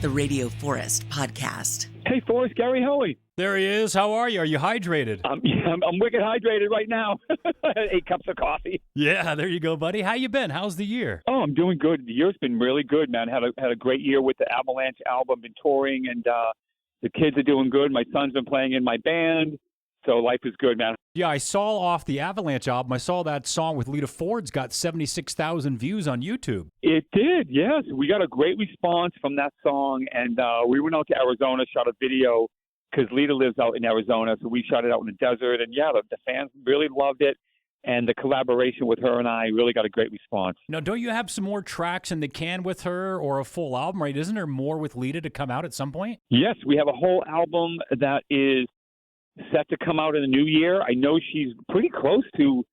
the Radio Forest podcast. Hey, Forrest, Gary Hoey. There he is. How are you? Are you hydrated? I'm wicked hydrated right now. 8 cups of coffee. Yeah, there you go, buddy. How you been? How's the year? Oh, I'm doing good. The year's been really good, man. Had a great year with the Avalanche album, been touring, and the kids are doing good. My son's been playing in my band, so life is good, man. Yeah, I saw off the Avalanche album. I saw that song with Lita Ford's got 76,000 views on YouTube. It did, yes. We got a great response from that song, and we went out to Arizona, shot a video, because Lita lives out in Arizona, so we shot it out in the desert, and yeah, the fans really loved it, and the collaboration with her and I really got a great response. Now, don't you have some more tracks in the can with her or a full album, right? Isn't there more with Lita to come out at some point? Yes, we have a whole album that is set to come out in the new year. I know she's pretty close to,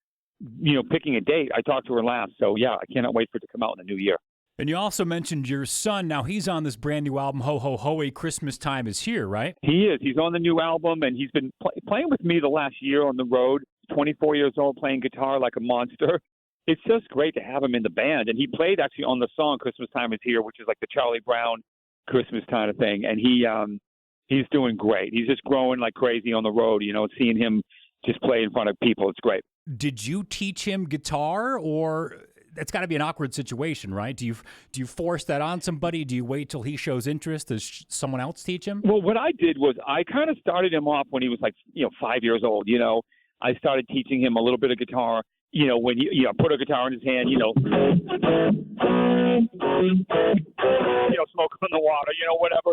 picking a date. I talked to her last, so yeah, I cannot wait for it to come out in the new year. And you also mentioned your son. Now, he's on this brand new album, Ho Hoey, Christmas Time is Here, right? He is. He's on the new album, and he's been playing with me the last year on the road. 24 years old, playing guitar like a monster. It's just great to have him in the band. And he played actually on the song Christmas Time is Here, which is like the Charlie Brown Christmas kind of thing. And he's doing great. He's just growing like crazy on the road, seeing him just play in front of people. It's great. Did you teach him guitar, or that's got to be an awkward situation, right? Do you force that on somebody? Do you wait till he shows interest? Does someone else teach him? Well, what I did was I kind of started him off when he was 5 years old. I started teaching him a little bit of guitar. When you put a guitar in his hand, smoke on the water, whatever.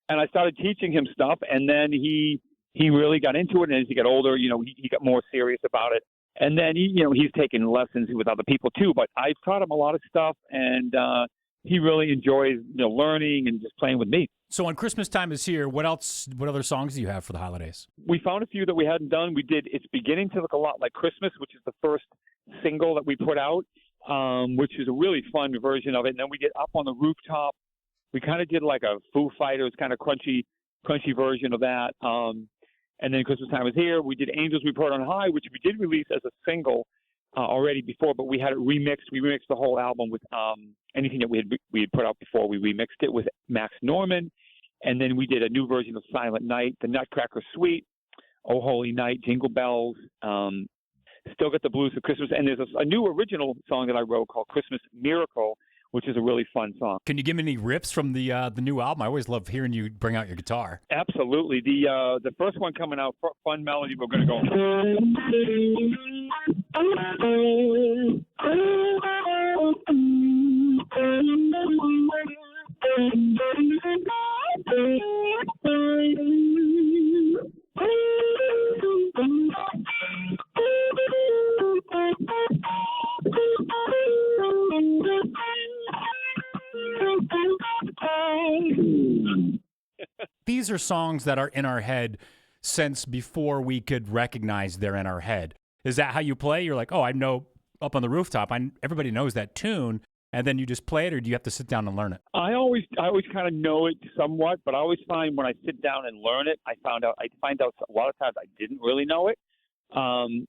And I started teaching him stuff, and then he really got into it. And as he got older, he got more serious about it. And then he's taken lessons with other people too. But I've taught him a lot of stuff, and he really enjoys learning and just playing with me. So on Christmas Time is Here, what else? What other songs do you have for the holidays? We found a few that we hadn't done. We did It's Beginning to Look a Lot Like Christmas, which is the first single that we put out, which is a really fun version of it. And then we get Up on the Rooftop. We kind of did like a Foo Fighters kind of crunchy version of that. And then Christmas Time is Here. We did Angels We Put on High, which we did release as a single already before, but we had it remixed. We remixed the whole album with anything that we had put out before. We remixed it with Max Norman. And then we did a new version of Silent Night, The Nutcracker Suite, Oh Holy Night, Jingle Bells, Still Got the Blues for Christmas. And there's a new original song that I wrote called Christmas Miracle, which is a really fun song. Can you give me any riffs from the new album? I always love hearing you bring out your guitar. Absolutely. The first one coming out, Fun Melody, we're going to go. These are songs that are in our head since before we could recognize they're in our head. Is that how you play? You're like, oh, I know Up on the Rooftop. Everybody knows that tune, and then you just play it, or do you have to sit down and learn it? I always kind of know it somewhat, but I always find when I sit down and learn it, I find out a lot of times I didn't really know it.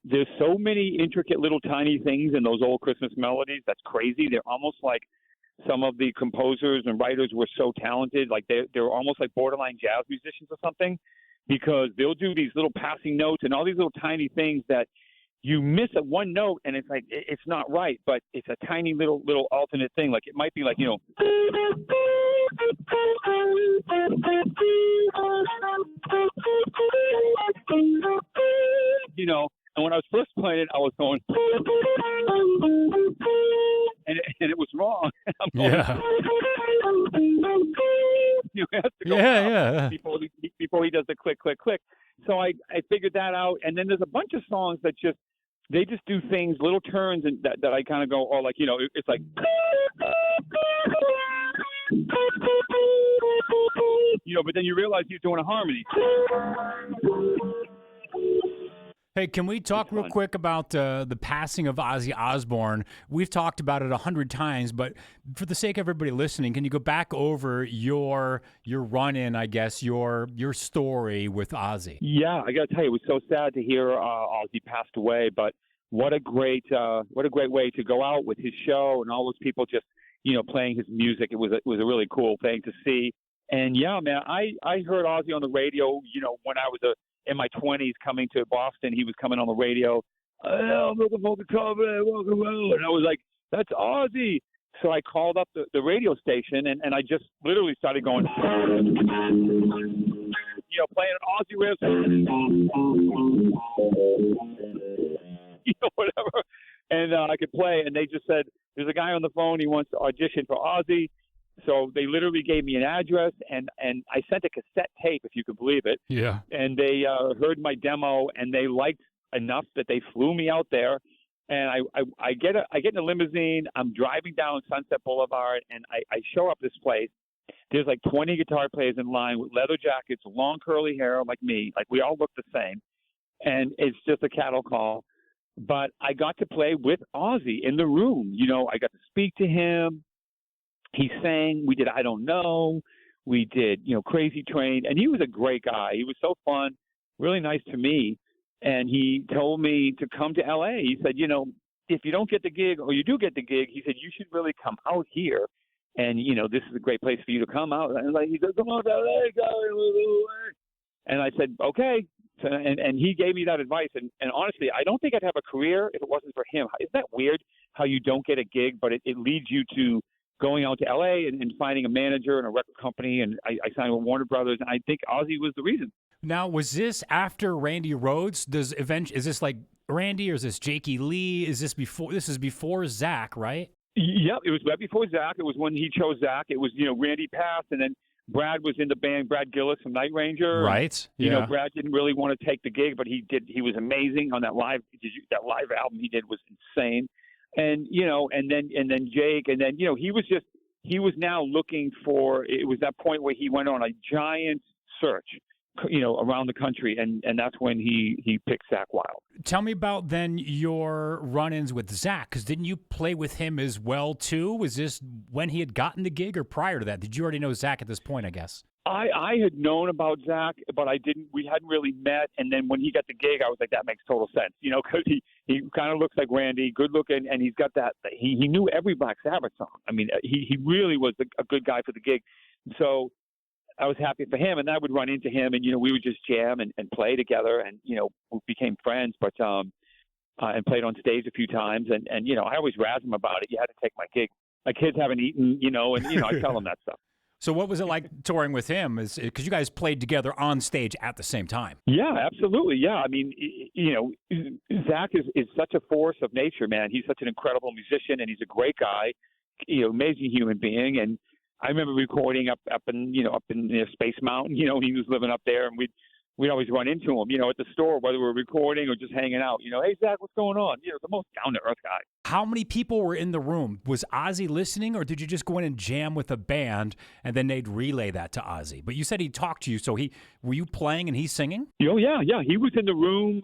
There's so many intricate little tiny things in those old Christmas melodies. That's crazy. They're almost like some of the composers and writers were so talented, like they're almost like borderline jazz musicians or something, because they'll do these little passing notes and all these little tiny things that you miss at one note, and it's like it's not right, but it's a tiny little alternate thing. Like it might be like And when I was first playing it, I was going, and it was wrong. I'm going, yeah. You have to go yeah. Before he does the click, click, click. So I figured that out. And then there's a bunch of songs that they just do things, little turns, and that I kind of go, oh, like, it's like, but then you realize he's doing a harmony. Hey, can we talk real quick about the passing of Ozzy Osbourne? We've talked about it 100 times, but for the sake of everybody listening, can you go back over your run-in, I guess, your story with Ozzy? Yeah, I got to tell you, it was so sad to hear Ozzy passed away, but what a great way to go out with his show and all those people just playing his music. It was a really cool thing to see. And yeah, man, I heard Ozzy on the radio, when I was in my 20s coming to Boston. He was coming on the radio. I'm looking for guitar player, rock and roll. And I was like, that's Ozzy. So I called up the radio station, and I just literally started going, playing an Ozzy riff, whatever. And I could play. And they just said, there's a guy on the phone. He wants to audition for Ozzy. So they literally gave me an address, and I sent a cassette tape, if you could believe it. Yeah. And they heard my demo, and they liked enough that they flew me out there. And I get in a limousine. I'm driving down Sunset Boulevard, and I show up this place. There's like 20 guitar players in line with leather jackets, long curly hair like me. Like we all look the same. And it's just a cattle call. But I got to play with Ozzy in the room. I got to speak to him. He sang. We did I Don't Know. We did, Crazy Train. And he was a great guy. He was so fun, really nice to me. And he told me to come to L.A. He said, if you don't get the gig or you do get the gig, he said, you should really come out here. And, this is a great place for you to come out. And he said, come on to L.A., and I said, okay. So, and he gave me that advice. And honestly, I don't think I'd have a career if it wasn't for him. Isn't that weird how you don't get a gig, but it leads you to going out to L.A. and finding a manager and a record company. And I signed with Warner Brothers. And I think Ozzy was the reason. Now, was this after Randy Rhoads? Is this like Randy, or is this Jakey Lee? Is this before? This is before Zach, right? Yep, it was right before Zach. It was when he chose Zach. It was, Randy passed, and then Brad was in the band, Brad Gillis from Night Ranger. Right. And, Brad didn't really want to take the gig, but he did. He was amazing on that live album he did was insane. And, and then Jake, and then, he was now looking for, it was that point where he went on a giant search, around the country, and that's when he picked Zach Wild. Tell me about then your run-ins with Zach, because didn't you play with him as well too? Was this when he had gotten the gig or prior to that? Did you already know Zach at this point, I guess? I had known about Zach, but we hadn't really met. And then when he got the gig, I was like, that makes total sense, because he kind of looks like Randy, good looking, and he's got that, he knew every Black Sabbath song. I mean, he really was a good guy for the gig. So I was happy for him, and I would run into him, and, we would just jam and play together, and, we became friends, but, and played on stage a few times. And, I always razz him about it. You had to take my gig. My kids haven't eaten, and, I tell them that stuff. So what was it like touring with him? Because you guys played together on stage at the same time. Yeah, absolutely. Yeah. I mean, Zach is such a force of nature, man. He's such an incredible musician, and he's a great guy, amazing human being. And I remember recording up in near Space Mountain, he was living up there, and we'd always run into him, at the store, whether we were recording or just hanging out, hey, Zach, what's going on? The most down-to-earth guy. How many people were in the room? Was Ozzy listening, or did you just go in and jam with a band, and then they'd relay that to Ozzy? But you said he talked to you, so were you playing and he's singing? Oh, yeah. He was in the room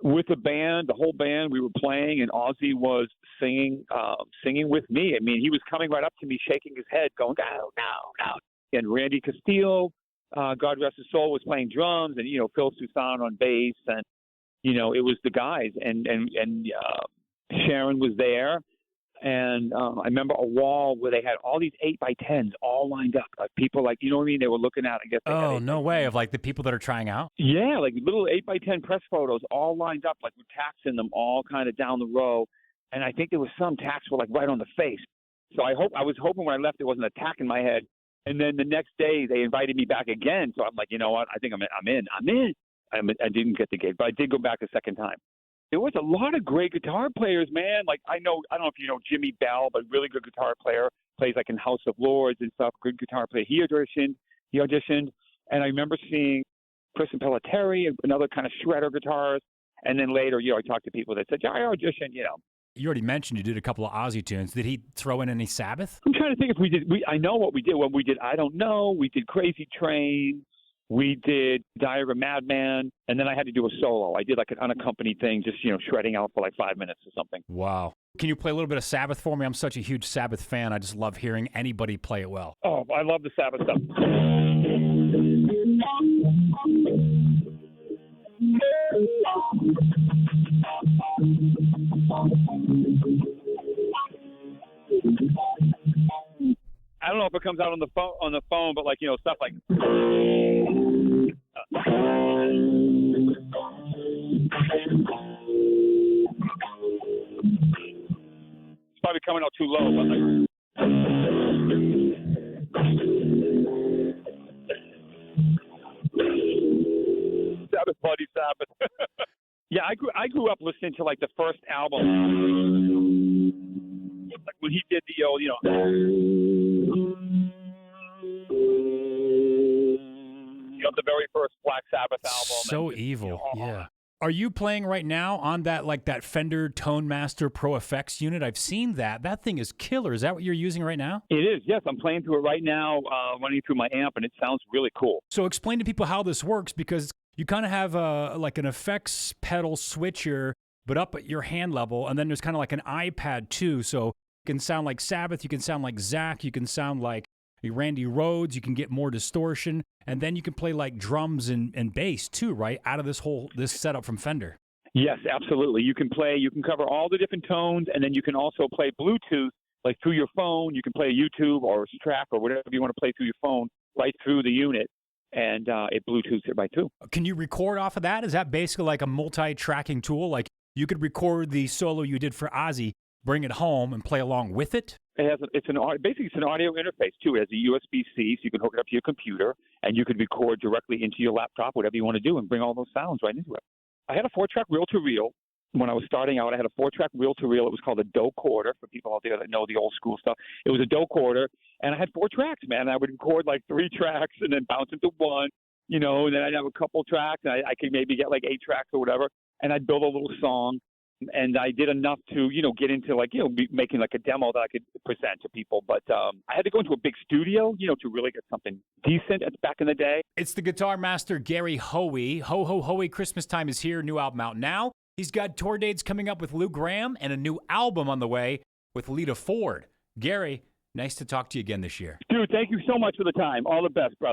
with the band, the whole band. We were playing, and Ozzy was singing with me. I mean, he was coming right up to me, shaking his head, going, no, no, no. And Randy Castillo, God rest his soul, was playing drums, and Phil Soussan on bass, and it was the guys, and Sharon was there, and I remember a wall where they had all these 8x10s all lined up, like people, like, you know what I mean? They were looking at. I guess. Oh, no way! Of like the people that are trying out. Yeah, like little 8x10 press photos all lined up, like with tacks in them, all kind of down the row, and I think there was some tacks were like right on the face. So I was hoping when I left there wasn't a tack in my head. And then the next day they invited me back again. So I'm like, you know what? I think I'm in. I didn't get the gig, but I did go back a second time. There was a lot of great guitar players, man. Like I don't know if you know Jimmy Bell, but really good guitar player, plays like in House of Lords and stuff. Good guitar player. He auditioned. And I remember seeing Kristen Pelletieri, another kind of shredder guitarist. And then later, I talked to people that said, yeah, I auditioned, You already mentioned you did a couple of Ozzy tunes. Did he throw in any Sabbath? I'm trying to think if we did. I know what we did. When we did I Don't Know, we did Crazy Train, we did Diagram Madman, and then I had to do a solo. I did like an unaccompanied thing, just, shredding out for like 5 minutes or something. Wow. Can you play a little bit of Sabbath for me? I'm such a huge Sabbath fan. I just love hearing anybody play it well. Oh, I love the Sabbath stuff. don't know if it comes out on the phone, but like, you know, stuff like. It's probably coming out too low, but like. Sabbath, Bloody Sabbath. Yeah, I grew up listening to like the first album, like when he did the old, you know, the very first Black Sabbath album. So evil, yeah. Are you playing right now on that that Fender Tone Master Pro Effects unit? I've seen that. That thing is killer. Is that what you're using right now? It is, yes. I'm playing through it right now, running through my amp, and it sounds really cool. So explain to people how this works, because you kind of have like an effects pedal switcher, but up at your hand level, and then there's kind of like an iPad too. So you can sound like Sabbath, you can sound like Zach, you can sound like Randy Rhoads, you can get more distortion, and then you can play like drums and bass too, right? Out of this setup from Fender. Yes, absolutely. You can cover all the different tones, and then you can also play Bluetooth, like through your phone. You can play YouTube or a track or whatever you want to play through your phone right through the unit, and it Bluetooths it right through. Can you record off of that? Is that basically like a multi-tracking tool? Like you could record the solo you did for Ozzy, bring it home, and play along with it? It's an audio interface too. It has a USB-C, so you can hook it up to your computer, and you can record directly into your laptop, whatever you want to do, and bring all those sounds right into it. I had a 4-track reel-to-reel. When I was starting out, I had a 4-track reel-to-reel. It was called a Doe Quarter, for people out there that know the old school stuff. It was a Doe Quarter, and I had 4 tracks, man. I would record like 3 tracks and then bounce into 1, you know, and then I'd have a couple tracks, and I could maybe get like 8 tracks or whatever, and I'd build a little song. And I did enough to, you know, get into like, you know, making like a demo that I could present to people. But I had to go into a big studio, you know, to really get something decent back in the day. It's the guitar master, Gary Hoey. Ho Hoey, Christmas time is here. New album out now. He's got tour dates coming up with Lou Gramm and a new album on the way with Lita Ford. Gary, nice to talk to you again this year. Dude, thank you so much for the time. All the best, brother.